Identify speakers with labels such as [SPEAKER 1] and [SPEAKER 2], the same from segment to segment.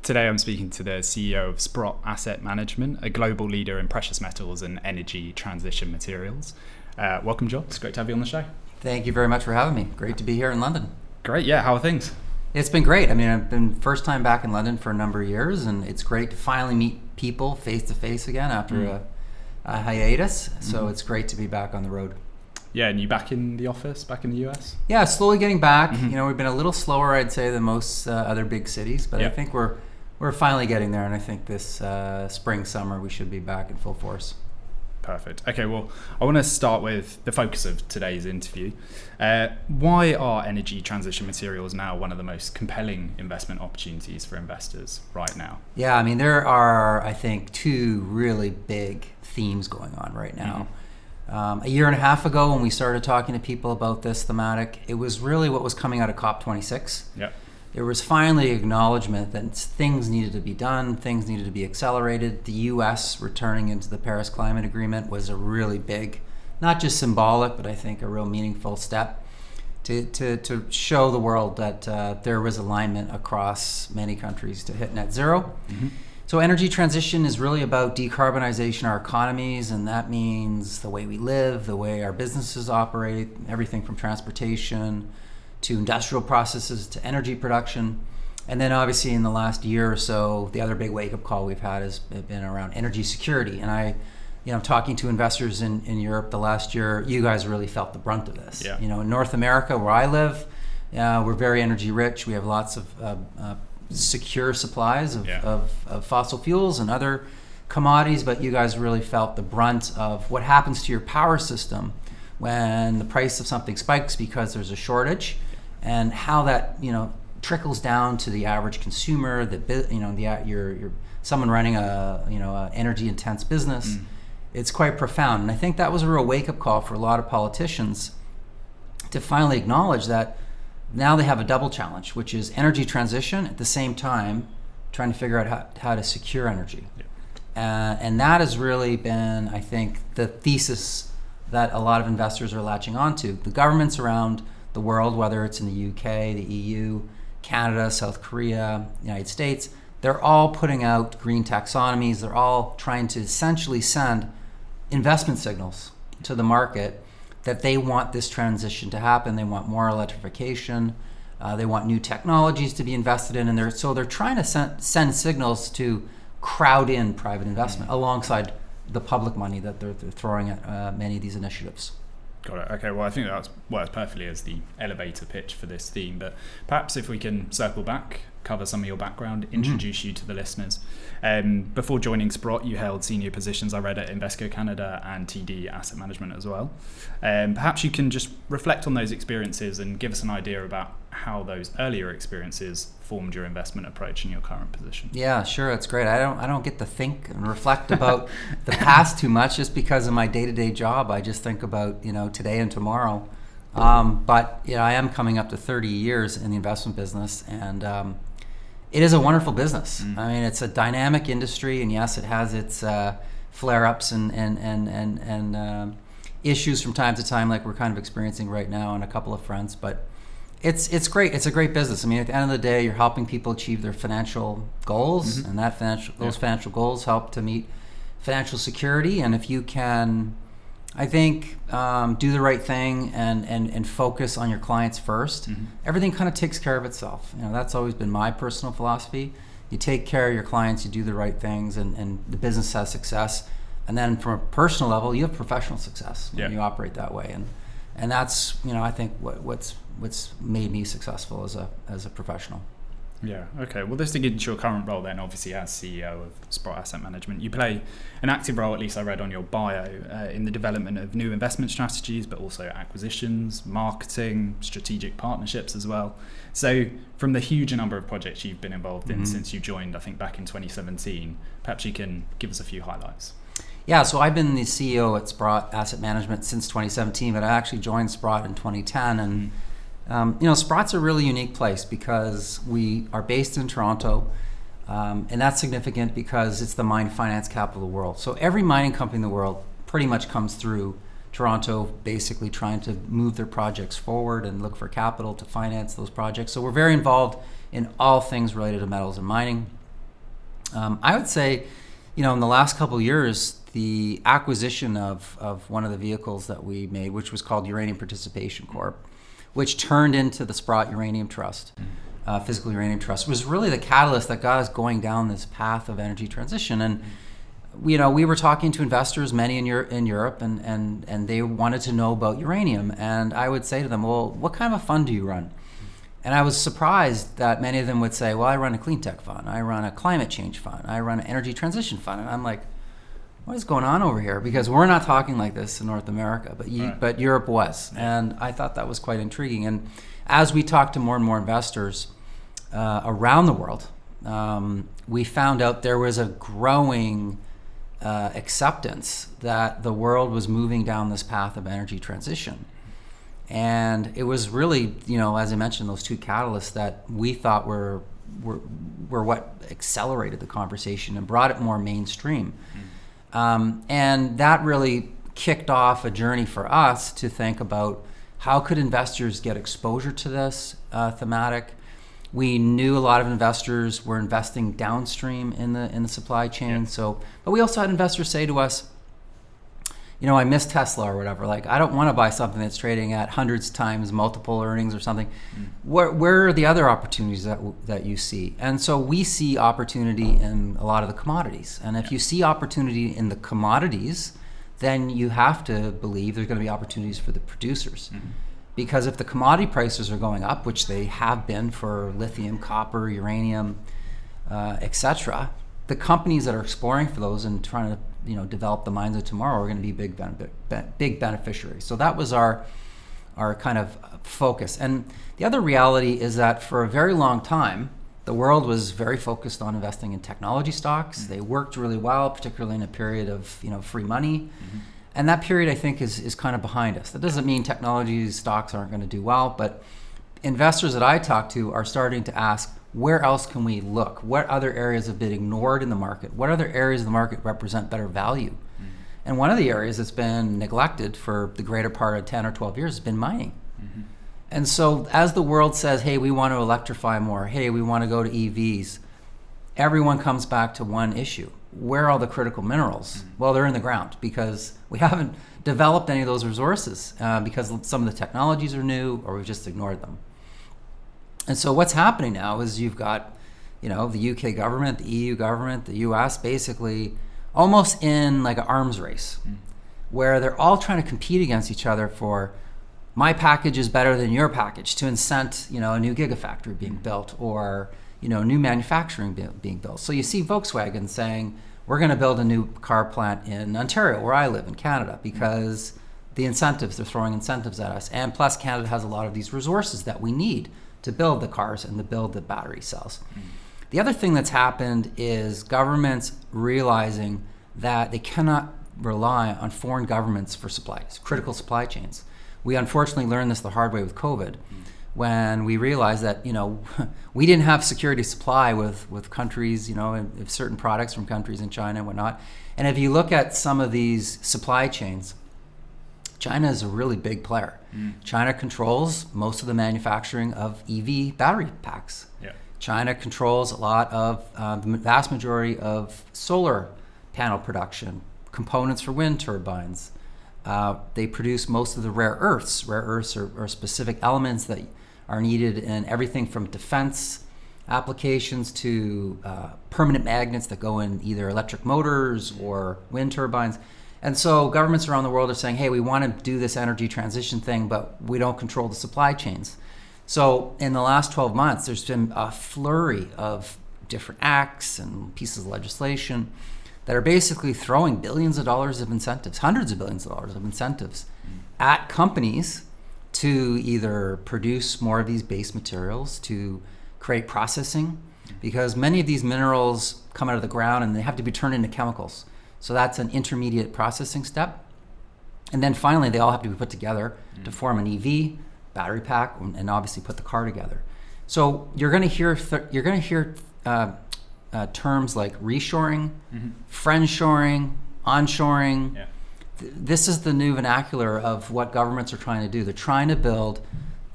[SPEAKER 1] Today I'm speaking to the CEO of Sprott Asset Management, a global leader in precious metals and energy transition materials. Welcome, John. It's great to have you on the show.
[SPEAKER 2] Thank you very much for having me. Great to be here in London.
[SPEAKER 1] Great, yeah. How are things?
[SPEAKER 2] It's been great. I mean, I've been first time back in London for a number of years, and it's great to finally meet people face to face again after a hiatus. So it's great to be back on the road.
[SPEAKER 1] Yeah, and you back in the office, back in the US?
[SPEAKER 2] Yeah, slowly getting back. You know, we've been a little slower, I'd say, than most other big cities, but I think we're finally getting there, and I think this spring, summer, we should be back in full force.
[SPEAKER 1] Perfect. Okay, well, I want to start with the focus of today's interview. Why are energy transition materials now one of the most compelling investment opportunities for investors right now?
[SPEAKER 2] Yeah, I mean, there are, I think, two really big themes going on right now. A year and a half ago, when we started talking to people about this thematic, it was really what was coming out of COP26.
[SPEAKER 1] Yep.
[SPEAKER 2] There was finally acknowledgement that things needed to be done, things needed to be accelerated. The U.S. returning into the Paris Climate Agreement was a really big, not just symbolic, but I think a real meaningful step to show the world that there was alignment across many countries to hit net zero. So energy transition is really about decarbonization of our economies, and that means the way we live, the way our businesses operate, everything from transportation to industrial processes to energy production. And then obviously in the last year or so, the other big wake-up call we've had has been around energy security. And talking to investors in Europe the last year, you guys really felt the brunt of this.
[SPEAKER 1] Yeah.
[SPEAKER 2] You know, in North America, where I live, we're very energy rich. We have lots of secure supplies of fossil fuels and other commodities, but you guys really felt the brunt of what happens to your power system when the price of something spikes because there's a shortage, and how that trickles down to the average consumer. You're someone running a energy intense business. It's quite profound, and I think that was a real wake up call for a lot of politicians to finally acknowledge that now they have a double challenge, which is energy transition at the same time trying to figure out how to secure energy. And that has really been, I think, the thesis that a lot of investors are latching onto. The governments around the world, whether it's in the UK, the EU, Canada, South Korea, United States, they're all putting out green taxonomies. They're all trying to essentially send investment signals to the market that they want this transition to happen. They want more electrification. They want new technologies to be invested in. And they're trying to send signals to crowd in private investment alongside the public money that they're throwing at many of these initiatives.
[SPEAKER 1] Got it. Okay, well, I think that works perfectly as the elevator pitch for this theme, but perhaps if we can circle back, cover some of your background, introduce you to the listeners. Before joining Sprott, you held senior positions, I read, at Invesco Canada and TD Asset Management as well. Perhaps you can just reflect on those experiences and give us an idea about how those earlier experiences formed your investment approach in your current position.
[SPEAKER 2] Yeah, sure, that's great. I don't get to think and reflect about the past too much just because of my day-to-day job. I just think about today and tomorrow. But I am coming up to 30 years in the investment business, and it is a wonderful business. I mean, it's a dynamic industry, and yes, it has its flare-ups and issues from time to time, like we're kind of experiencing right now on a couple of fronts. But it's great. It's a great business. I mean, at the end of the day, you're helping people achieve their financial goals, and those financial goals help to meet financial security. And if you can, I think, do the right thing and focus on your clients first, everything kind of takes care of itself. That's always been my personal philosophy. You take care of your clients, you do the right things, and the business has success. And then from a personal level, you have professional success when you operate that way. And that's, I think, what's made me successful as a professional.
[SPEAKER 1] Yeah, okay. Well, let's dig into your current role then, obviously as CEO of Sprott Asset Management. You play an active role, at least I read on your bio, in the development of new investment strategies, but also acquisitions, marketing, strategic partnerships as well. So from the huge number of projects you've been involved in since you joined, I think back in 2017, perhaps you can give us a few highlights.
[SPEAKER 2] Yeah, so I've been the CEO at Sprott Asset Management since 2017, but I actually joined Sprott in 2010. And Sprott's a really unique place because we are based in Toronto, and that's significant because it's the mine finance capital of the world. So every mining company in the world pretty much comes through Toronto, basically trying to move their projects forward and look for capital to finance those projects. So we're very involved in all things related to metals and mining. I would say, in the last couple of years, the acquisition of one of the vehicles that we made, which was called Uranium Participation Corp, which turned into the Sprott Uranium Trust, Physical Uranium Trust, was really the catalyst that got us going down this path of energy transition. And we were talking to investors, many in Europe, and they wanted to know about uranium. And I would say to them, well, what kind of a fund do you run? And I was surprised that many of them would say, well, I run a clean tech fund, I run a climate change fund, I run an energy transition fund. And I'm like, what is going on over here? Because we're not talking like this in North America, but Europe was. And I thought that was quite intriguing. And as we talked to more and more investors around the world, we found out there was a growing acceptance that the world was moving down this path of energy transition. And it was really, as I mentioned, those two catalysts that we thought were what accelerated the conversation and brought it more mainstream. And that really kicked off a journey for us to think about how could investors get exposure to this thematic. We knew a lot of investors were investing downstream in the supply chain.
[SPEAKER 1] Yeah.
[SPEAKER 2] But we also had investors say to us, I miss Tesla or whatever. Like, I don't want to buy something that's trading at hundreds times multiple earnings or something. Where are the other opportunities that you see? And so we see opportunity in a lot of the commodities. And if you see opportunity in the commodities, then you have to believe there's going to be opportunities for the producers. Because if the commodity prices are going up, which they have been for lithium, copper, uranium, etc., the companies that are exploring for those and trying to develop the mines of tomorrow are going to be big beneficiaries. So that was our kind of focus. And the other reality is that for a very long time, the world was very focused on investing in technology stocks. They worked really well, particularly in a period of free money. And that period, I think, is kind of behind us. That doesn't mean technology stocks aren't going to do well, but investors that I talk to are starting to ask, where else can we look? What other areas have been ignored in the market? What other areas of the market represent better value? And one of the areas that's been neglected for the greater part of 10 or 12 years has been mining. And so as the world says, hey, we want to electrify more, hey, we want to go to EVs, everyone comes back to one issue. Where are all the critical minerals? Well, they're in the ground because we haven't developed any of those resources because some of the technologies are new or we've just ignored them. And so what's happening now is you've got, the UK government, the EU government, the US, basically almost in like an arms race where they're all trying to compete against each other for my package is better than your package to incent, a new gigafactory being built or, new manufacturing being built. So you see Volkswagen saying, we're going to build a new car plant in Ontario, where I live in Canada, because they're throwing incentives at us. And plus Canada has a lot of these resources that we need to build the cars and to build the battery cells. The other thing that's happened is governments realizing that they cannot rely on foreign governments for supplies, critical supply chains. We unfortunately learned this the hard way with COVID, when we realized that we didn't have security supply with countries, and certain products from countries in China and whatnot. And if you look at some of these supply chains, China is a really big player. China controls most of the manufacturing of EV battery packs. China controls a lot of the vast majority of solar panel production, components for wind turbines. They produce most of the rare earths. Rare earths are specific elements that are needed in everything from defense applications to permanent magnets that go in either electric motors or wind turbines. And so governments around the world are saying, hey, we want to do this energy transition thing, but we don't control the supply chains. So in the last 12 months, there's been a flurry of different acts and pieces of legislation that are basically throwing billions of dollars of incentives, hundreds of billions of dollars of incentives at companies to either produce more of these base materials, to create processing, because many of these minerals come out of the ground and they have to be turned into chemicals. So that's an intermediate processing step. And then finally, they all have to be put together to form an EV battery pack and obviously put the car together. So you're going to hear terms like reshoring, friendshoring, onshoring. This is the new vernacular of what governments are trying to do. They're trying to build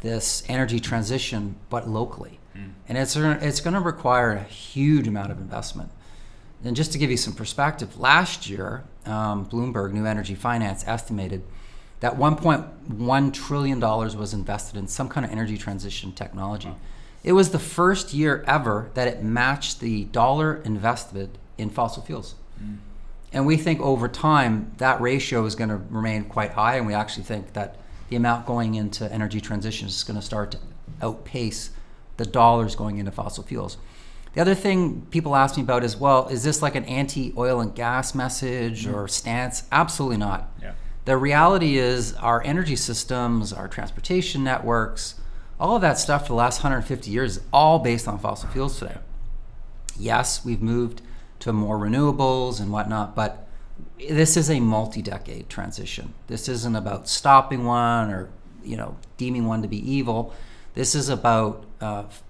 [SPEAKER 2] this energy transition, but locally. And it's going to require a huge amount of investment. And just to give you some perspective, last year, Bloomberg New Energy Finance estimated that $1.1 trillion was invested in some kind of energy transition technology. Wow. It was the first year ever that it matched the dollar invested in fossil fuels. And we think over time that ratio is going to remain quite high, and we actually think that the amount going into energy transition is going to start to outpace the dollars going into fossil fuels. The other thing people ask me about is, well, is this like an anti-oil and gas message or stance? Absolutely not.
[SPEAKER 1] Yeah.
[SPEAKER 2] The reality is our energy systems, our transportation networks, all of that stuff for the last 150 years is all based on fossil fuels today. Yes, we've moved to more renewables and whatnot, but this is a multi-decade transition. This isn't about stopping one or deeming one to be evil. This is about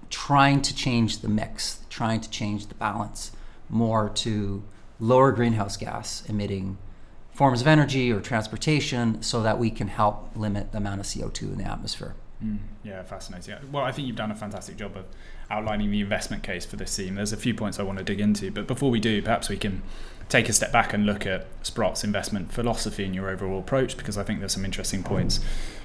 [SPEAKER 2] trying to change the mix, trying to change the balance more to lower greenhouse gas emitting forms of energy or transportation so that we can help limit the amount of CO2 in the atmosphere.
[SPEAKER 1] Yeah, fascinating. Well, I think you've done a fantastic job of outlining the investment case for this theme. There's a few points I want to dig into, but before we do, perhaps we can take a step back and look at Sprott's investment philosophy and your overall approach, because I think there's some interesting points,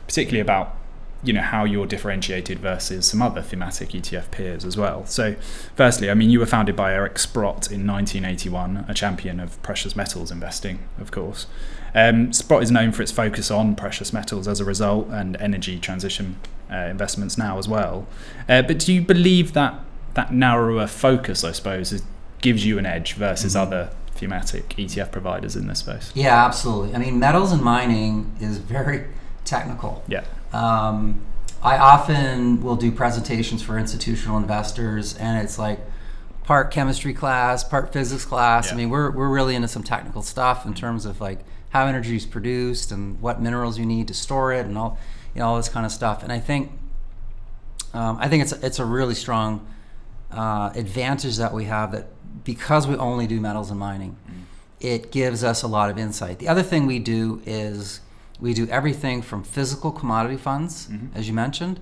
[SPEAKER 1] particularly about how you're differentiated versus some other thematic ETF peers as well. So firstly, you were founded by Eric Sprott in 1981, a champion of precious metals investing, of course. Sprott is known for its focus on precious metals as a result, and energy transition investments now as well. But do you believe that narrower focus, I suppose, gives you an edge versus other thematic ETF providers in this space?
[SPEAKER 2] Yeah, absolutely. Metals and mining is very technical.
[SPEAKER 1] Yeah.
[SPEAKER 2] I often will do presentations for institutional investors, and it's like part chemistry class, part physics class.
[SPEAKER 1] Yeah.
[SPEAKER 2] We're really into some technical stuff in terms of like how energy is produced and what minerals you need to store it and all this kind of stuff. And I think it's a really strong advantage that we have, that because we only do metals and mining, it gives us a lot of insight. The other thing we do is we do everything from physical commodity funds, as you mentioned,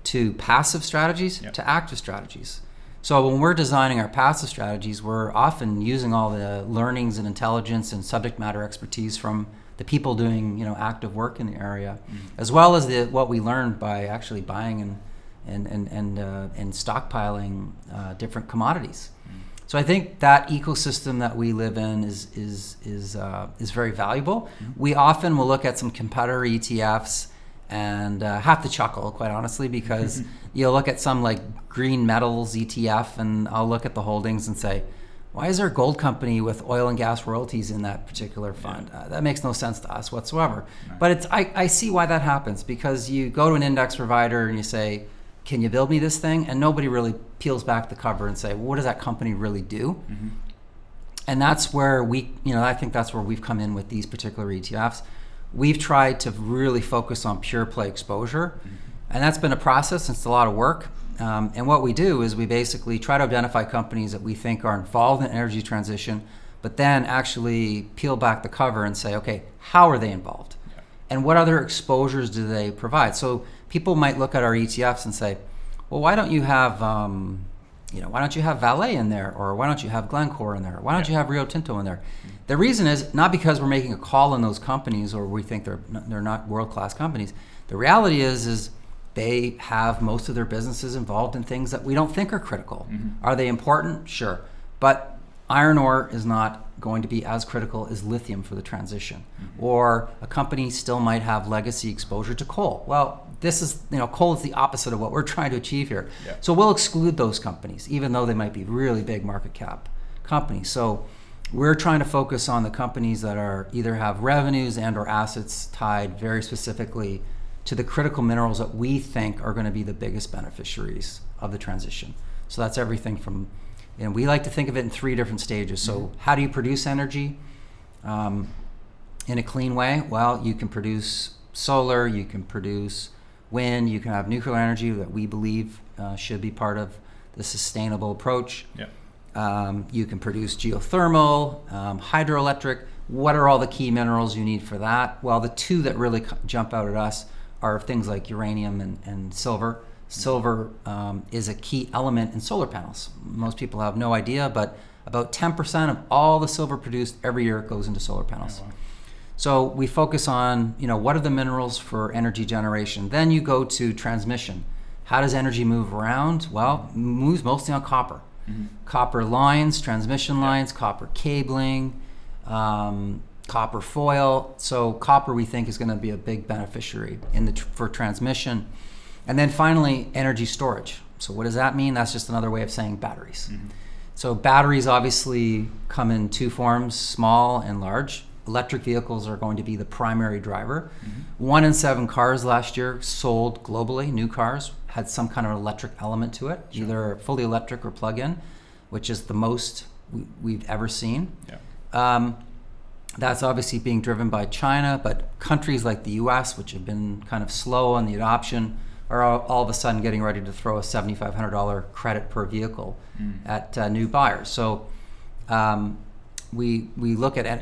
[SPEAKER 2] to passive strategies, to active strategies. So when we're designing our passive strategies, we're often using all the learnings and intelligence and subject matter expertise from the people doing active work in the area, as well as what we learned by actually buying and stockpiling different commodities. So I think that ecosystem that we live in is very valuable. We often will look at some competitor ETFs and have to chuckle, quite honestly, because you'll look at some like green metals ETF, and I'll look at the holdings and say, why is there a gold company with oil and gas royalties in that particular fund? That makes no sense to us whatsoever. No. But I see why that happens, because you go to an index provider and you say, can you build me this thing? And nobody really peels back the cover and say, well, what does that company really do? And that's where I think that's where we've come in with these particular ETFs. We've tried to really focus on pure play exposure, and that's been a process. It's a lot of work. And what we do is we basically try to identify companies that we think are involved in energy transition, but then actually peel back the cover and say, okay, how are they involved? And what other exposures do they provide? So people might look at our ETFs and say, well, why don't you have Vale in there, or why don't you have Glencore in there? Why don't you have Rio Tinto in there? The reason is not because we're making a call on those companies or we think they're not world-class companies. The reality is they have most of their businesses involved in things that we don't think are critical. Are they important? Sure. But iron ore is not going to be as critical as lithium for the transition. Or a company still might have legacy exposure to coal. Well, this is, coal is the opposite of what we're trying to achieve here. So we'll exclude those companies, even though they might be really big market cap companies. So we're trying to focus on the companies that are either have revenues and or assets tied very specifically to the critical minerals that we think are going to be the biggest beneficiaries of the transition. So that's everything from, we like to think of it in 3 different stages. So how do you produce energy in a clean way? Well, you can produce solar, you can produce wind, you can have nuclear energy that we believe should be part of the sustainable approach. You can produce geothermal, hydroelectric. What are all the key minerals you need for that? Well, the 2 that really jump out at us are things like uranium and silver. Silver is a key element in solar panels. Most people have no idea, but about 10% of all the silver produced every year goes into solar panels.
[SPEAKER 1] Oh, wow.
[SPEAKER 2] So we focus on, what are the minerals for energy generation? Then you go to transmission. How does energy move around? Well, it moves mostly on copper. Mm-hmm. Copper lines, transmission lines, copper cabling, copper foil. So copper, we think, is going to be a big beneficiary for transmission. And then finally, energy storage. So what does that mean? That's just another way of saying batteries. Mm-hmm. So batteries obviously come in two forms, small and large. Electric vehicles are going to be the primary driver. Mm-hmm. 1 in 7 cars last year sold globally, new cars, had some kind of electric element to it, either fully electric or plug-in, which is the most we've ever seen. Yeah. That's obviously being driven by China, but countries like the US, which have been kind of slow on the adoption, are all of a sudden getting ready to throw a $7,500 credit per vehicle at new buyers. So we look at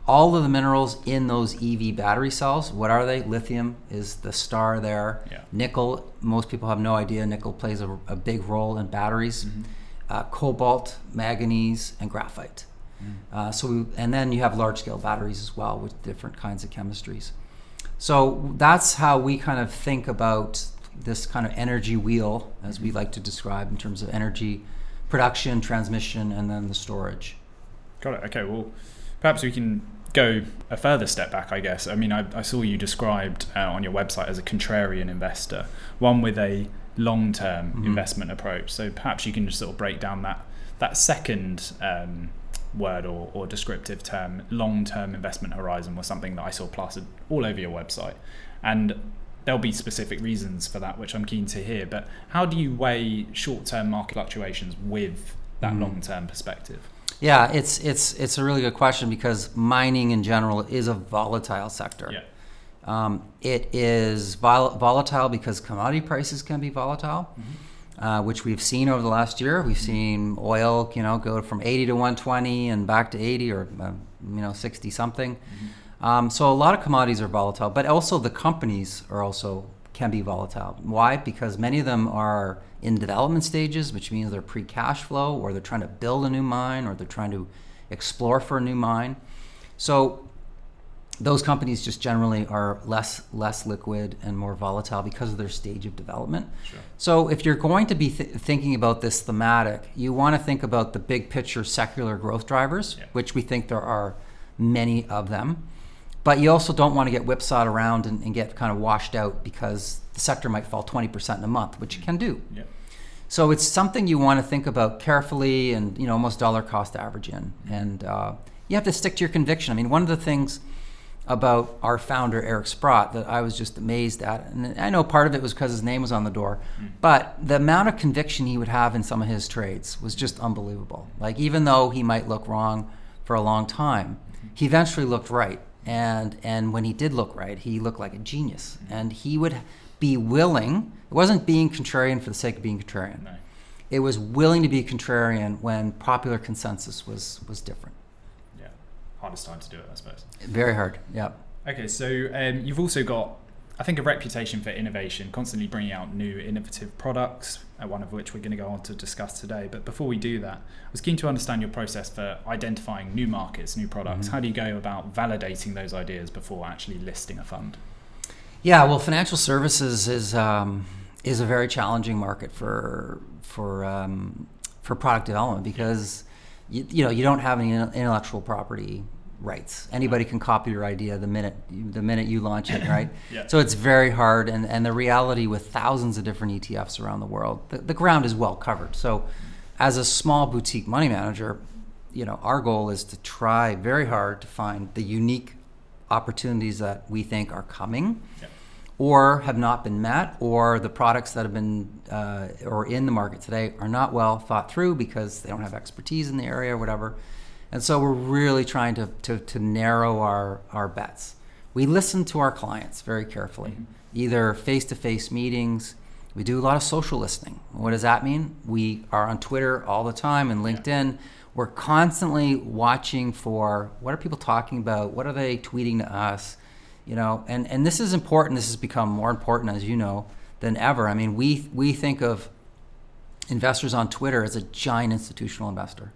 [SPEAKER 2] all of the minerals in those EV battery cells. What are they? Lithium is the star there. Yeah. Nickel, most people have no idea. Nickel plays a big role in batteries. Mm-hmm. Cobalt, manganese, and graphite. And then you have large-scale batteries as well with different kinds of chemistries. So that's how we kind of think about this kind of energy wheel, as we like to describe, in terms of energy production, transmission, and then the storage.
[SPEAKER 1] Got it. Okay, well, perhaps we can go a further step back, I guess. I mean, I saw you described on your website as a contrarian investor, one with a long-term investment approach. So perhaps you can just sort of break down that second word or descriptive term. Long-term investment horizon was something that I saw plastered all over your website. And there'll be specific reasons for that, which I'm keen to hear. But how do you weigh short-term market fluctuations with that long-term perspective?
[SPEAKER 2] Yeah, it's a really good question, because mining in general is a volatile sector. Yeah. It is volatile because commodity prices can be volatile, which we've seen over the last year. We've seen oil, go from 80 to 120 and back to 80 or 60 something. So a lot of commodities are volatile, but also the companies can be volatile. Why? Because many of them are in development stages, which means they're pre-cash flow, or they're trying to build a new mine, or they're trying to explore for a new mine. So those companies just generally are less liquid and more volatile because of their stage of development. Sure. So if you're going to be thinking about this thematic, you want to think about the big picture secular growth drivers, which we think there are many of them. But you also don't want to get whipsawed around and get kind of washed out because the sector might fall 20% in a month, which it can do. Yeah. So it's something you want to think about carefully and almost dollar cost average in. And you have to stick to your conviction. I mean, one of the things about our founder, Eric Sprott, that I was just amazed at, and I know part of it was because his name was on the door, but the amount of conviction he would have in some of his trades was just unbelievable. Like, even though he might look wrong for a long time, he eventually looked right. And when he did look right, he looked like a genius. And he would be willing, it wasn't being contrarian for the sake of being contrarian. No. It was willing to be contrarian when popular consensus was different.
[SPEAKER 1] Yeah, hardest time to do it, I suppose.
[SPEAKER 2] Very hard, yeah.
[SPEAKER 1] Okay, so you've also got, I think, a reputation for innovation, constantly bringing out new innovative products, one of which we're going to go on to discuss today. But before we do that, I was keen to understand your process for identifying new markets, new products. How do you go about validating those ideas before actually listing a fund?
[SPEAKER 2] Yeah, well, financial services is a very challenging market for product development, because you don't have any intellectual property rights. Anybody can copy your idea the minute you launch it, right? Yeah. So it's very hard, and the reality with thousands of different ETFs around the world, the ground is well covered. So as a small boutique money manager, our goal is to try very hard to find the unique opportunities that we think are coming, or have not been met, or the products that have been or in the market today are not well thought through because they don't have expertise in the area or whatever. And so we're really trying to narrow our bets. We listen to our clients very carefully, either face-to-face meetings. We do a lot of social listening. What does that mean? We are on Twitter all the time and LinkedIn. We're constantly watching for what are people talking about? What are they tweeting to us? And this is important. This has become more important, as you know, than ever. I mean, we think of investors on Twitter as a giant institutional investor.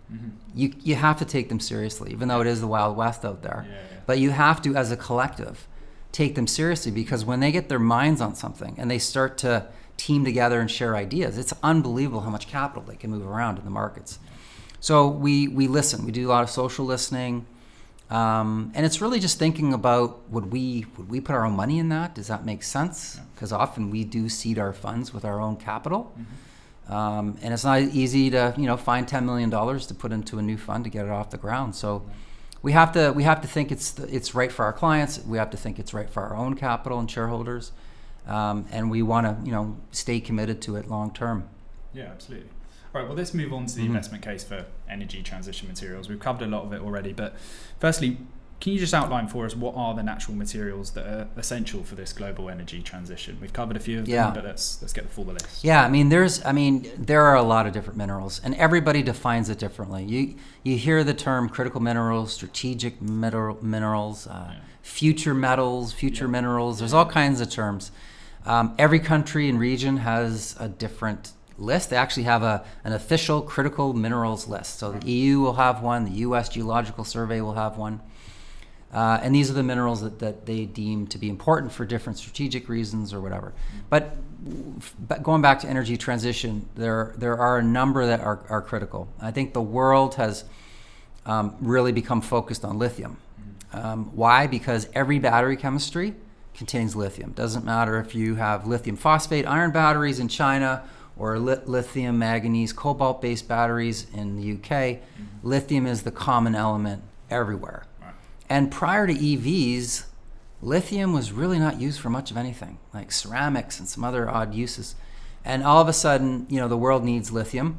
[SPEAKER 2] You have to take them seriously, even though it is the Wild West out there. But you have to, as a collective, take them seriously, because when they get their minds on something and they start to team together and share ideas, it's unbelievable how much capital they can move around in the markets. So we listen. We do a lot of social listening. And it's really just thinking about, would we put our own money in that? Does that make sense? Because often we do seed our funds with our own capital. And it's not easy to find $10 million to put into a new fund to get it off the ground. So we have to think it's right for our clients. We have to think it's right for our own capital and shareholders. And we want to stay committed to it long term.
[SPEAKER 1] Yeah, absolutely. All right, well, let's move on to the investment case for energy transition materials. We've covered a lot of it already, but firstly, can you just outline for us what are the natural materials that are essential for this global energy transition? We've covered a few of them, but let's get the full list.
[SPEAKER 2] Yeah, there are a lot of different minerals, and everybody defines it differently. You hear the term critical minerals, strategic minerals, future metals, future minerals. There's all kinds of terms. Every country and region has a different list. They actually have an official critical minerals list. So the EU will have one, the US Geological Survey will have one. And these are the minerals that they deem to be important for different strategic reasons or whatever. But going back to energy transition, there are a number that are critical. I think the world has really become focused on lithium. Why? Because every battery chemistry contains lithium. Doesn't matter if you have lithium phosphate iron batteries in China or lithium manganese cobalt-based batteries in the UK. Lithium is the common element everywhere. And prior to EVs, lithium was really not used for much of anything, like ceramics and some other odd uses. And all of a sudden, the world needs lithium.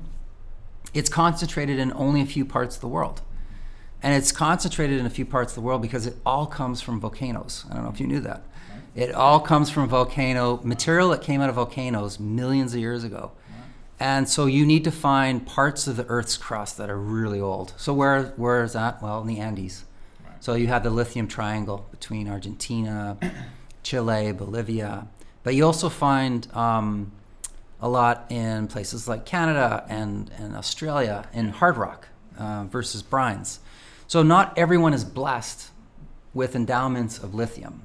[SPEAKER 2] It's concentrated in only a few parts of the world. And it's concentrated in a few parts of the world because it all comes from volcanoes. I don't know if you knew that. It all comes from material that came out of volcanoes millions of years ago. And so you need to find parts of the Earth's crust that are really old. So where is that? Well, in the Andes. So you have the lithium triangle between Argentina, Chile, Bolivia. But you also find a lot in places like Canada and Australia in hard rock versus brines. So not everyone is blessed with endowments of lithium.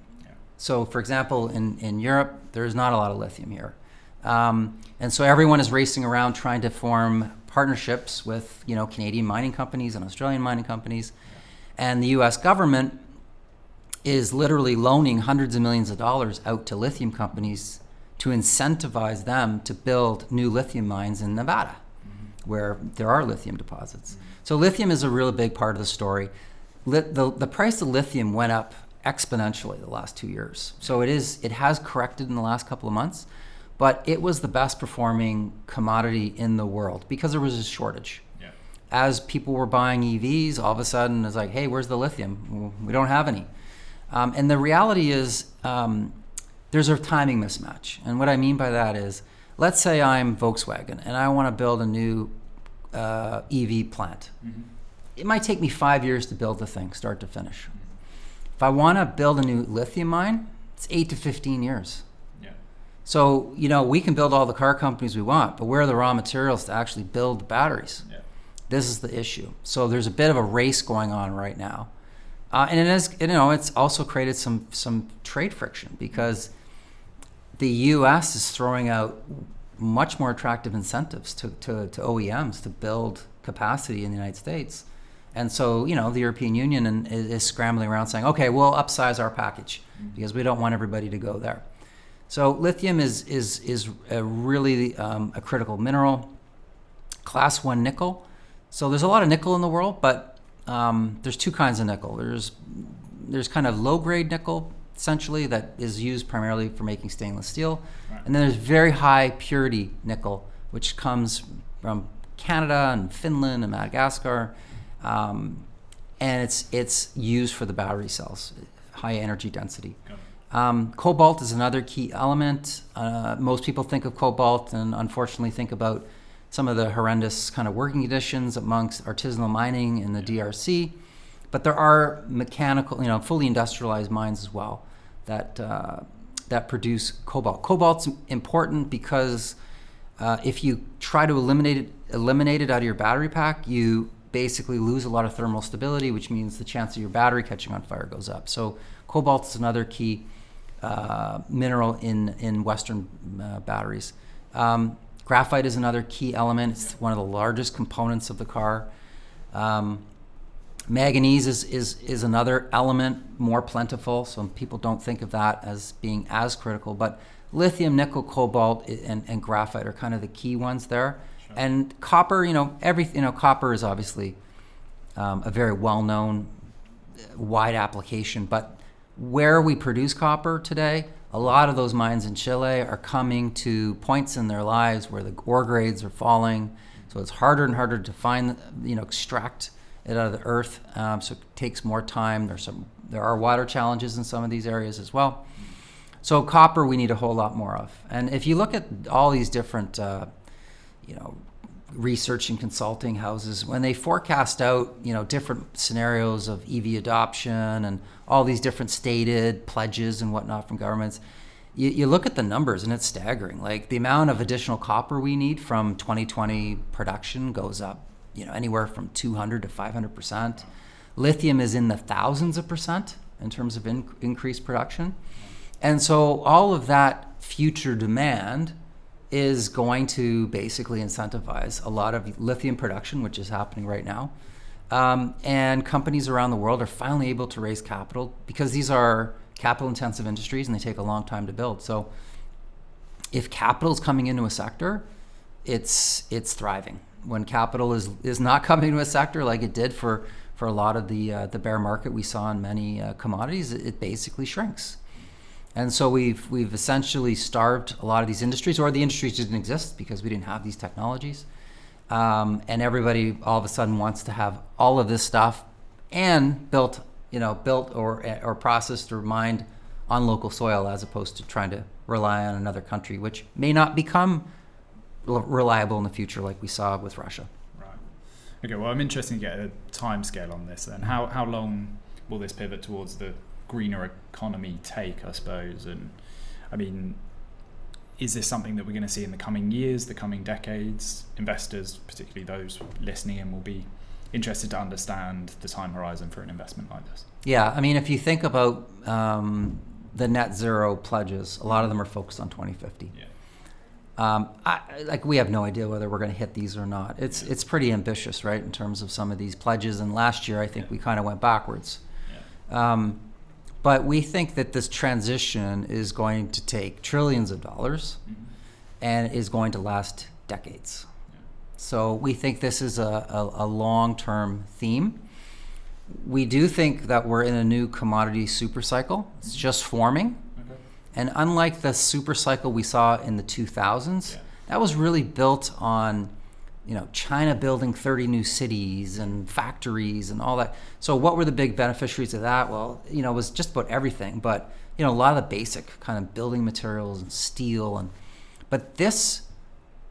[SPEAKER 2] So, for example, in Europe, there's not a lot of lithium here. And so everyone is racing around trying to form partnerships with, Canadian mining companies and Australian mining companies. And the US government is literally loaning hundreds of millions of dollars out to lithium companies to incentivize them to build new lithium mines in Nevada, where there are lithium deposits. So lithium is a really big part of the story. The price of lithium went up exponentially the last 2 years. So it has corrected in the last couple of months, but it was the best performing commodity in the world because there was a shortage. As people were buying EVs, all of a sudden it's like, hey, where's the lithium? Well, we don't have any. And the reality is there's a timing mismatch. And what I mean by that is, let's say I'm Volkswagen and I want to build a new EV plant. It might take me 5 years to build the thing, start to finish. If I want to build a new lithium mine, it's 8 to 15 years. So, we can build all the car companies we want, but where are the raw materials to actually build the batteries? This is the issue. So there's a bit of a race going on right now. And it is, it's also created some trade friction because the US is throwing out much more attractive incentives to OEMs to build capacity in the United States. And so, the European Union is scrambling around saying, okay, we'll upsize our package because we don't want everybody to go there. So lithium is a really a critical mineral. Class 1 nickel. So there's a lot of nickel in the world, but there's two kinds of nickel. There's kind of low-grade nickel, essentially, that is used primarily for making stainless steel. And then there's very high purity nickel, which comes from Canada and Finland and Madagascar. And it's used for the battery cells, high energy density. Cobalt is another key element. Most people think of cobalt and unfortunately think about some of the horrendous kind of working conditions amongst artisanal mining in the DRC. But there are mechanical, fully industrialized mines as well that produce cobalt. Cobalt's important because if you try to eliminate it out of your battery pack, you basically lose a lot of thermal stability, which means the chance of your battery catching on fire goes up. So cobalt is another key mineral in Western batteries. Graphite is another key element. It's one of the largest components of the car. Manganese is another element, more plentiful, so people don't think of that as being as critical. But lithium, nickel, cobalt, and graphite are kind of the key ones there. Sure. And copper, copper is obviously a very well-known, wide application. But where we produce copper today, a lot of those mines in Chile are coming to points in their lives where the ore grades are falling. So it's harder and harder to find, extract it out of the earth. So it takes more time. There are water challenges in some of these areas as well. So copper we need a whole lot more of. And if you look at all these different, research and consulting houses, when they forecast out, different scenarios of EV adoption and all these different stated pledges and whatnot from governments, you look at the numbers and it's staggering. Like the amount of additional copper we need from 2020 production goes up, anywhere from 200 to 500%. Lithium is in the thousands of percent in terms of increased production. And so all of that future demand is going to basically incentivize a lot of lithium production, which is happening right now. And companies around the world are finally able to raise capital because these are capital-intensive industries and they take a long time to build. So if capital is coming into a sector, it's thriving. When capital is not coming into a sector like it did for a lot of the bear market we saw in many commodities, it basically shrinks. And so we've essentially starved a lot of these industries, or the industries didn't exist because we didn't have these technologies. And everybody all of a sudden wants to have all of this stuff and built or processed or mined on local soil, as opposed to trying to rely on another country, which may not become reliable in the future, like we saw with Russia.
[SPEAKER 1] Right. Okay. Well, I'm interested to get a time scale on this. Then, how long will this pivot towards the greener economy take, I suppose? And I mean, is this something that we're going to see in the coming years, the coming decades? Investors, particularly those listening in, will be interested to understand the time horizon for an investment like this.
[SPEAKER 2] Yeah, I mean, if you think about the net zero pledges, a lot of them are focused on 2050. Yeah. We have no idea whether we're going to hit these or not. It's pretty ambitious, right, in terms of some of these pledges. And last year, I think we kind of went backwards. Yeah. But we think that this transition is going to take trillions of dollars and is going to last decades. Yeah. So we think this is a long-term theme. We do think that we're in a new commodity super cycle. It's just forming. Okay. And unlike the super cycle we saw in the 2000s, that was really built on China building 30 new cities and factories and all that. So what were the big beneficiaries of that? Well, it was just about everything, but a lot of the basic kind of building materials and steel. But this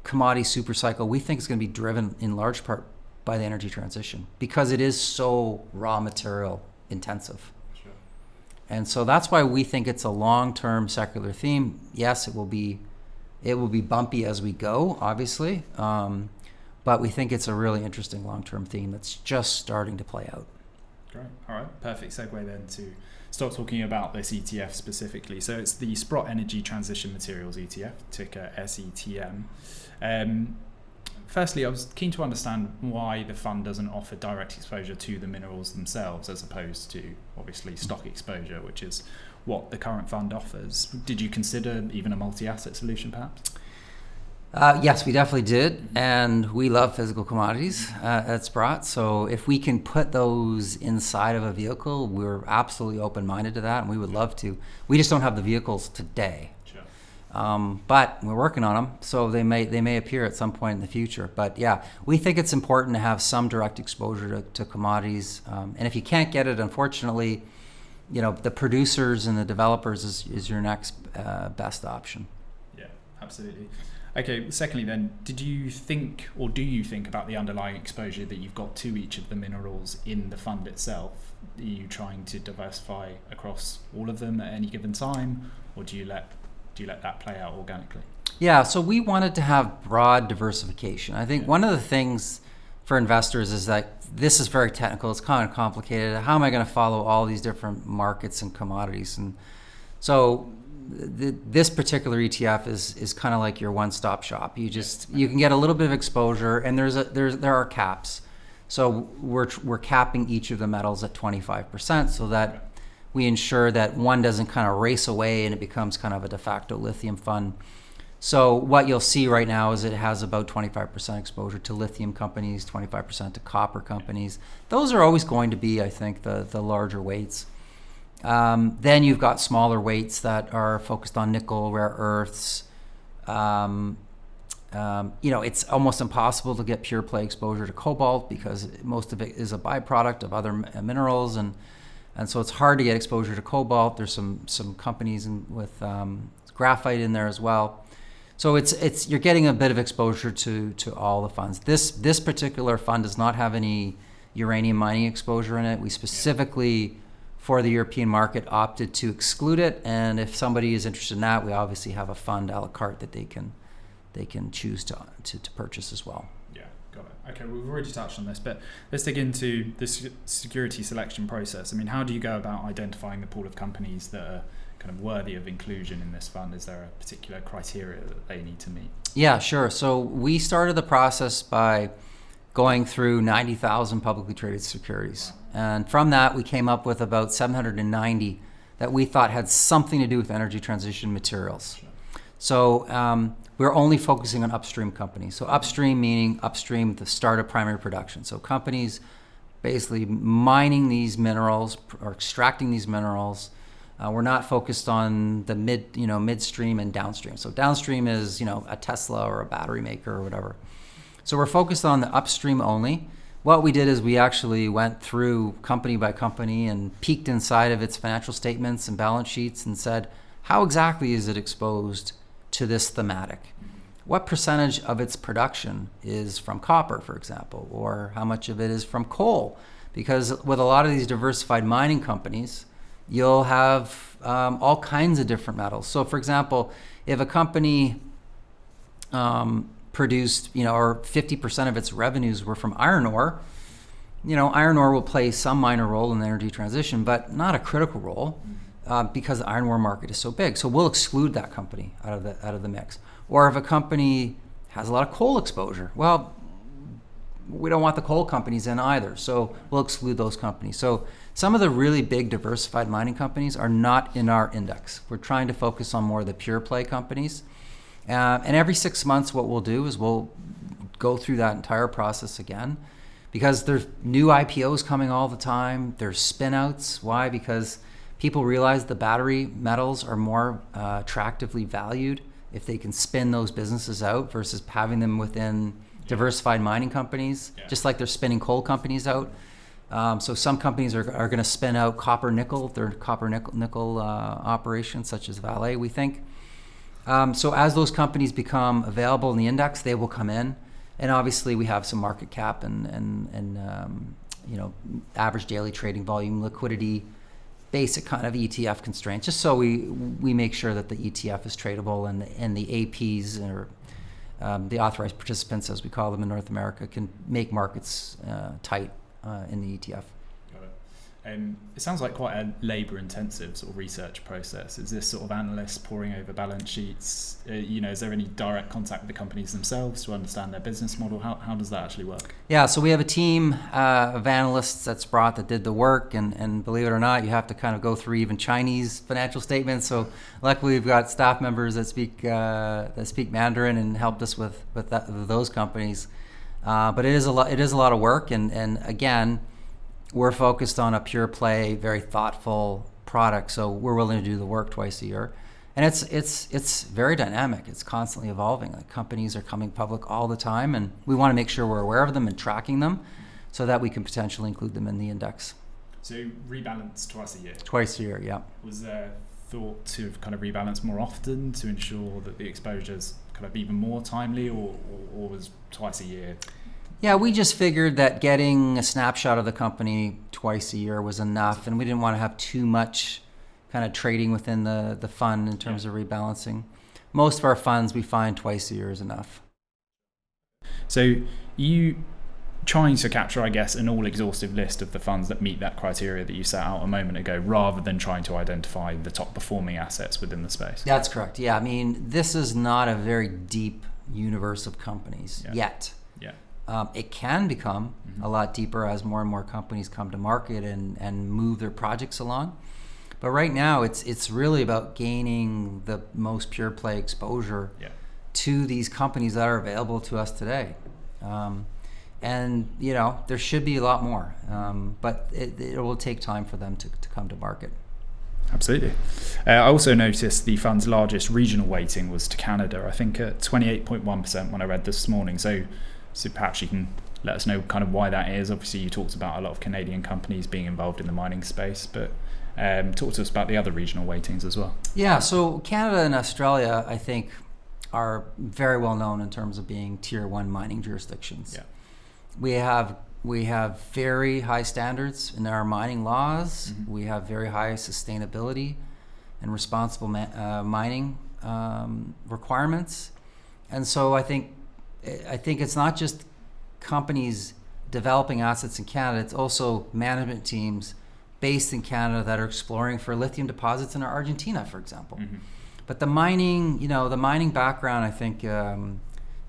[SPEAKER 2] commodity super cycle we think is going to be driven in large part by the energy transition because it is so raw material intensive. Sure. And so that's why we think it's a long-term secular theme. Yes, it will be bumpy as we go, obviously. But we think it's a really interesting long-term theme that's just starting to play out.
[SPEAKER 1] Great. All right. Perfect segue then to start talking about this ETF specifically. So it's the Sprott Energy Transition Materials ETF, ticker SETM. Firstly, I was keen to understand why the fund doesn't offer direct exposure to the minerals themselves as opposed to, obviously, stock exposure, which is what the current fund offers. Did you consider even a multi-asset solution, perhaps?
[SPEAKER 2] Yes, we definitely did, and we love physical commodities at Sprott. So if we can put those inside of a vehicle, we're absolutely open-minded to that, and we would love to. We just don't have the vehicles today, sure. But we're working on them, so they may appear at some point in the future. But yeah, we think it's important to have some direct exposure to commodities, and if you can't get it, unfortunately, the producers and the developers is your next best option.
[SPEAKER 1] Yeah, absolutely. Okay, secondly then, do you think about the underlying exposure that you've got to each of the minerals in the fund itself? Are you trying to diversify across all of them at any given time, or do you let that play out organically?
[SPEAKER 2] Yeah, so we wanted to have broad diversification. I think one of the things for investors is that this is very technical. It's kind of complicated. How am I going to follow all these different markets and commodities? And so this particular ETF is kind of like your one-stop shop. You can get a little bit of exposure, and there are caps. So we're capping each of the metals at 25%, so that we ensure that one doesn't kind of race away and it becomes kind of a de facto lithium fund. So what you'll see right now is it has about 25% exposure to lithium companies, 25% to copper companies. Those are always going to be, I think, the larger weights. Then you've got smaller weights that are focused on nickel, rare earths. It's almost impossible to get pure play exposure to cobalt because most of it is a byproduct of other minerals, and so it's hard to get exposure to cobalt. There's some companies with graphite in there as well. So you're getting a bit of exposure to all the funds. This particular fund does not have any uranium mining exposure in it. We specifically, for the European market, opted to exclude it. And if somebody is interested in that, we obviously have a fund a la carte that they can choose to purchase as well.
[SPEAKER 1] Yeah, got it. Okay, we've already touched on this, but let's dig into the security selection process. I mean, how do you go about identifying the pool of companies that are kind of worthy of inclusion in this fund? Is there a particular criteria that they need to meet?
[SPEAKER 2] Yeah, sure. So we started the process by going through 90,000 publicly traded securities. Wow. And from that, we came up with about 790 that we thought had something to do with energy transition materials. Sure. So we're only focusing on upstream companies. So upstream meaning upstream, the start of primary production. So companies basically mining these minerals or extracting these minerals. We're not focused on the midstream and downstream. So downstream is, a Tesla or a battery maker or whatever. So we're focused on the upstream only. What we did is we actually went through company by company and peeked inside of its financial statements and balance sheets and said, how exactly is it exposed to this thematic? What percentage of its production is from copper, for example, or how much of it is from coal? Because with a lot of these diversified mining companies, you'll have all kinds of different metals. So, for example, if a company produced, or 50% of its revenues were from iron ore, iron ore will play some minor role in the energy transition, but not a critical role because the iron ore market is so big. So we'll exclude that company out of the mix. Or if a company has a lot of coal exposure, well, we don't want the coal companies in either, so we'll exclude those companies. So some of the really big diversified mining companies are not in our index. We're trying to focus on more of the pure play companies. And every 6 months, what we'll do is we'll go through that entire process again, because there's new IPOs coming all the time. There's spin-outs. Why? Because people realize the battery metals are more attractively valued if they can spin those businesses out versus having them within diversified mining companies, just like they're spinning coal companies out. So some companies are going to spin out copper nickel, their copper nickel operations, such as Vale, we think. So as those companies become available in the index, they will come in. And obviously we have some market cap and average daily trading volume, liquidity, basic kind of ETF constraints, just so we make sure that the ETF is tradable and the APs or the authorized participants, as we call them in North America, can make markets tight in the ETF.
[SPEAKER 1] Got it. It sounds like quite a labour-intensive sort of research process. Is this sort of analysts poring over balance sheets? Is there any direct contact with the companies themselves to understand their business model? How does that actually work?
[SPEAKER 2] Yeah, so we have a team of analysts at Sprott that did the work, and believe it or not, you have to kind of go through even Chinese financial statements. So luckily, we've got staff members that speak Mandarin and helped us with those companies. But it is a lot of work, and again, we're focused on a pure play, very thoughtful product. So we're willing to do the work twice a year, and it's very dynamic. It's constantly evolving. Like, companies are coming public all the time, and we want to make sure we're aware of them and tracking them, so that we can potentially include them in the index.
[SPEAKER 1] So rebalance twice a year.
[SPEAKER 2] Twice a year, yeah.
[SPEAKER 1] Was there thought to kind of rebalance more often to ensure that the exposure's kind of even more timely, or was twice a year?
[SPEAKER 2] Yeah, we just figured that getting a snapshot of the company twice a year was enough, and we didn't want to have too much kind of trading within the fund in terms of rebalancing. most of our funds we find twice a year is enough.
[SPEAKER 1] So you trying to capture, I guess, an all-exhaustive list of the funds that meet that criteria that you set out a moment ago, rather than trying to identify the top performing assets within the space.
[SPEAKER 2] That's correct. Yeah, I mean, this is not a very deep universe of companies yet.
[SPEAKER 1] Yeah.
[SPEAKER 2] It can become a lot deeper as more and more companies come to market and move their projects along. But right now, it's really about gaining the most pure play exposure to these companies that are available to us today. And, there should be a lot more, but it will take time for them to come to market.
[SPEAKER 1] Absolutely. I also noticed the fund's largest regional weighting was to Canada, I think at 28.1% when I read this morning. So perhaps you can let us know kind of why that is. Obviously, you talked about a lot of Canadian companies being involved in the mining space, but talk to us about the other regional weightings as well. Yeah,
[SPEAKER 2] so Canada and Australia, I think, are very well known in terms of being tier 1 mining jurisdictions. Yeah. We have very high standards in our mining laws. We have very high sustainability and responsible mining requirements. And so I think it's not just companies developing assets in Canada, it's also management teams based in Canada that are exploring for lithium deposits in Argentina, for example. But the mining background, I think,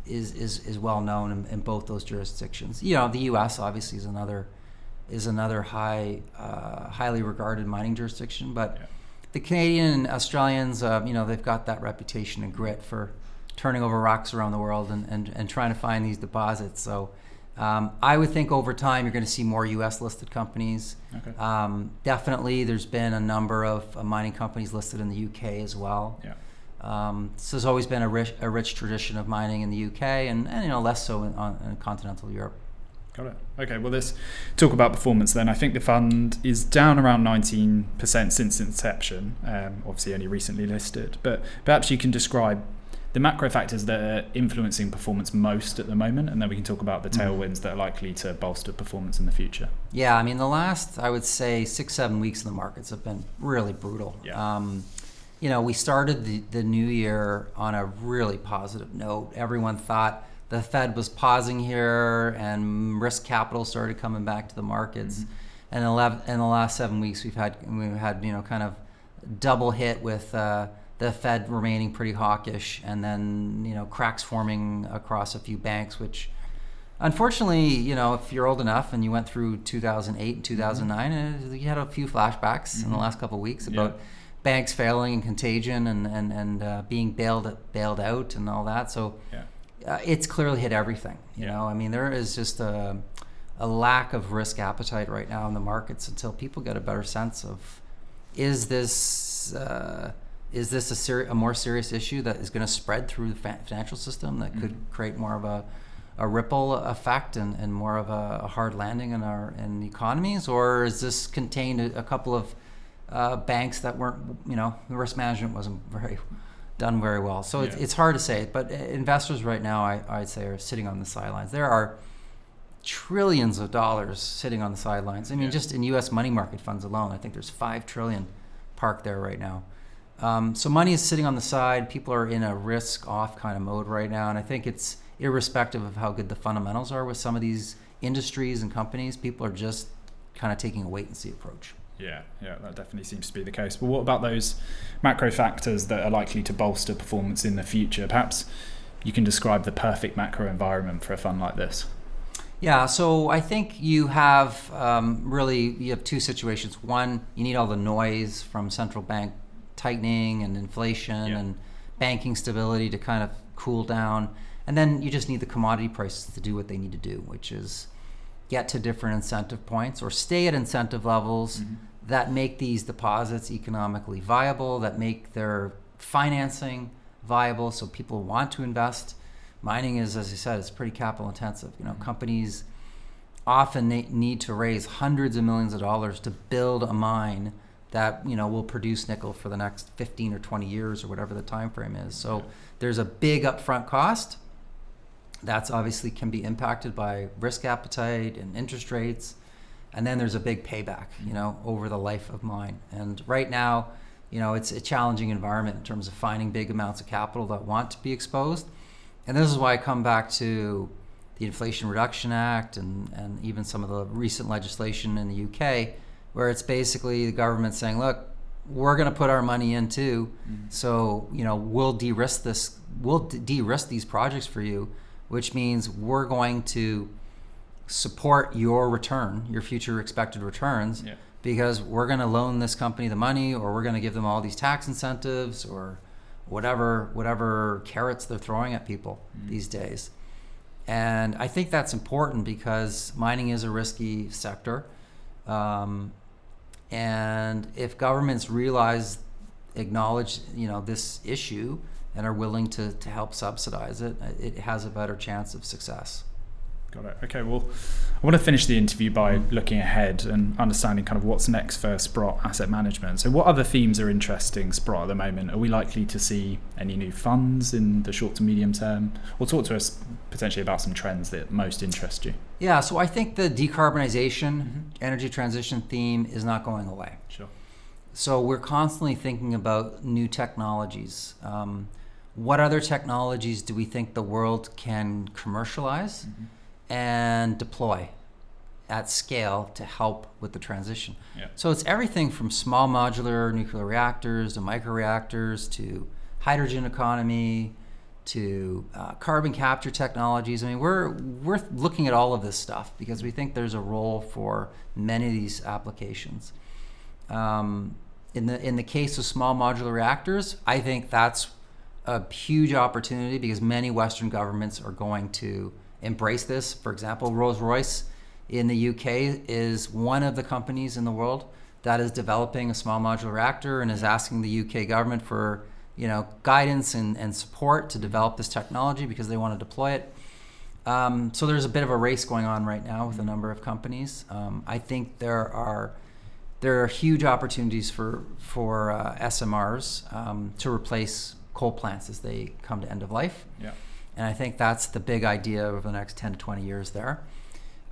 [SPEAKER 2] is well known in both those jurisdictions. The U.S. obviously is another highly regarded mining jurisdiction, but the Canadian and Australians, they've got that reputation and grit for turning over rocks around the world and trying to find these deposits. So I would think over time you're going to see more U.S. listed companies. Okay. Definitely, there's been a number of mining companies listed in the U.K. as well. Yeah. So there's always been a rich tradition of mining in the UK and less so in continental Europe.
[SPEAKER 1] Got it. Okay, well, let's talk about performance then. I think the fund is down around 19% since inception, obviously only recently listed, but perhaps you can describe the macro factors that are influencing performance most at the moment, and then we can talk about the tailwinds that are likely to bolster performance in the future.
[SPEAKER 2] Yeah, I mean, the last, I would say, 6-7 weeks in the markets have been really brutal. Yeah. We started the new year on a really positive note. Everyone thought the Fed was pausing here and risk capital started coming back to the markets. And in the last 7 weeks, we've had kind of double hit with the Fed remaining pretty hawkish, and then cracks forming across a few banks, which unfortunately, if you're old enough and you went through 2008 and 2009, you had a few flashbacks in the last couple of weeks about banks failing and contagion and being bailed out and all that. So it's clearly hit everything. You know, I mean, there is just a lack of risk appetite right now in the markets until people get a better sense of is this a more serious issue that is going to spread through the financial system that could create more of a ripple effect and more of a hard landing in the economies, or is this contained a couple of banks that weren't, the risk management wasn't done very well. So it's hard to say, but investors right now, I'd say, are sitting on the sidelines. There are trillions of dollars sitting on the sidelines. I mean, just in U.S. money market funds alone, I think there's $5 trillion parked there right now. So money is sitting on the side. People are in a risk-off kind of mode right now, and I think it's irrespective of how good the fundamentals are with some of these industries and companies. People are just kind of taking a wait-and-see approach.
[SPEAKER 1] Yeah, that definitely seems to be the case. But what about those macro factors that are likely to bolster performance in the future? Perhaps you can describe the perfect macro environment for a fund like this.
[SPEAKER 2] Yeah, so I think you have you have two situations. One, you need all the noise from central bank tightening and inflation and banking stability to kind of cool down. And then you just need the commodity prices to do what they need to do, which is get to different incentive points or stay at incentive levels that make these deposits economically viable, that make their financing viable so people want to invest. Mining is, as I said, it's pretty capital intensive. Companies often need to raise hundreds of millions of dollars to build a mine that will produce nickel for the next 15 or 20 years or whatever the time frame is. So there's a big upfront cost. That's obviously can be impacted by risk appetite and interest rates. And then there's a big payback, over the life of mine. And right now, it's a challenging environment in terms of finding big amounts of capital that want to be exposed. And this is why I come back to the Inflation Reduction Act and even some of the recent legislation in the UK, where it's basically the government saying, look, we're going to put our money in too. So, we'll de-risk this. We'll de-risk these projects for you, which means we're going to support your return, your future expected returns, because we're going to loan this company the money, or we're going to give them all these tax incentives, or whatever carrots they're throwing at people these days. And I think that's important because mining is a risky sector. And if governments acknowledge, this issue and are willing to help subsidize it, it has a better chance of success.
[SPEAKER 1] Got it. Okay, well, I want to finish the interview by looking ahead and understanding kind of what's next for Sprott Asset Management. So what other themes are interesting Sprott at the moment? Are we likely to see any new funds in the short to medium term? Or talk to us potentially about some trends that most interest you.
[SPEAKER 2] Yeah, so I think the decarbonization, energy transition theme is not going away.
[SPEAKER 1] Sure.
[SPEAKER 2] So we're constantly thinking about new technologies. What other technologies do we think the world can commercialize and deploy at scale to help with the transition? So it's everything from small modular nuclear reactors to microreactors to hydrogen economy to carbon capture technologies. I mean, we're looking at all of this stuff because we think there's a role for many of these applications. In the case of small modular reactors, I think that's a huge opportunity because many Western governments are going to embrace this. For example, Rolls-Royce in the UK is one of the companies in the world that is developing a small modular reactor and is asking the UK government for guidance and support to develop this technology because they want to deploy it. So there's a bit of a race going on right now with a number of companies. I think there are huge opportunities for SMRs to replace coal plants as they come to end of life. And I think that's the big idea over the next 10 to 20 years there.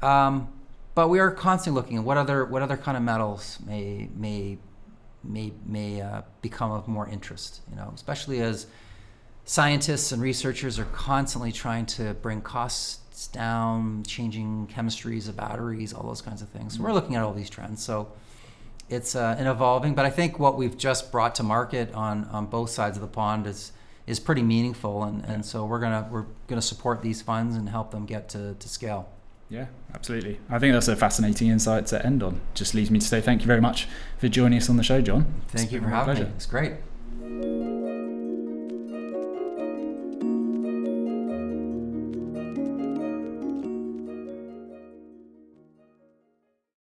[SPEAKER 2] But we are constantly looking at what other kind of metals may become of more interest, especially as scientists and researchers are constantly trying to bring costs down, changing chemistries of batteries, all those kinds of things. So we're looking at all these trends. So it's an evolving, but I think what we've just brought to market on both sides of the pond is pretty meaningful, and so we're gonna support these funds and help them get to scale.
[SPEAKER 1] Yeah, absolutely. I think that's a fascinating insight to end on. Just leaves me to say thank you very much for joining us on the show, John.
[SPEAKER 2] Thank you for having me. It's great.